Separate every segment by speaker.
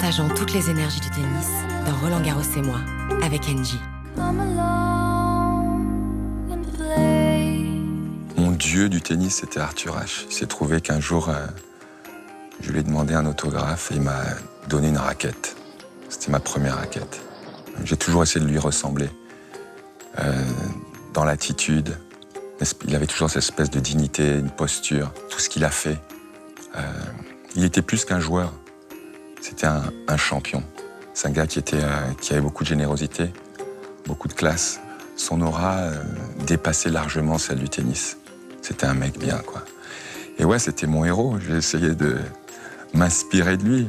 Speaker 1: partageons toutes les énergies du tennis dans Roland Garros et moi, avec Engie.
Speaker 2: Mon dieu du tennis, c'était Arthur Ashe. Il s'est trouvé qu'un jour, je lui ai demandé un autographe et il m'a donné une raquette. C'était ma première raquette. J'ai toujours essayé de lui ressembler. Dans l'attitude, il avait toujours cette espèce de dignité, une posture, tout ce qu'il a fait. Il était plus qu'un joueur. C'était un champion. C'est un gars qui avait beaucoup de générosité, beaucoup de classe. Son aura dépassait largement celle du tennis. C'était un mec bien, quoi. Et ouais, c'était mon héros. J'ai essayé de m'inspirer de lui.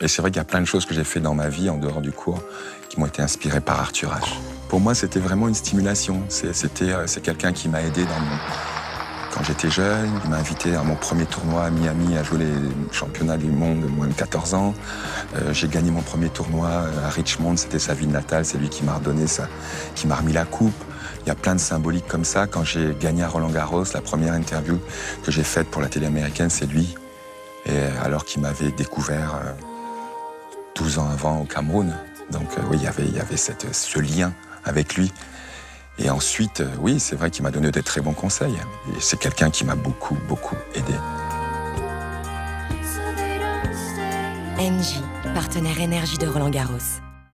Speaker 2: Et c'est vrai qu'il y a plein de choses que j'ai fait dans ma vie, en dehors du cours, qui m'ont été inspirées par Arthur Ashe. Pour moi, c'était vraiment une stimulation. C'est quelqu'un qui m'a aidé quand j'étais jeune. Il m'a invité à mon premier tournoi à Miami à jouer les championnats du monde de moins de 14 ans. J'ai gagné mon premier tournoi à Richmond, c'était sa ville natale, c'est lui qui m'a redonné ça, qui m'a remis la coupe. Il y a plein de symboliques comme ça. Quand j'ai gagné à Roland-Garros, la première interview que j'ai faite pour la télé américaine, c'est lui. Et alors qu'il m'avait découvert 12 ans avant au Cameroun. Donc oui, il y avait ce lien avec lui. Et ensuite, oui, c'est vrai qu'il m'a donné de très bons conseils. Et c'est quelqu'un qui m'a beaucoup, beaucoup aidé.
Speaker 1: Engie, partenaire énergie de Roland Garros.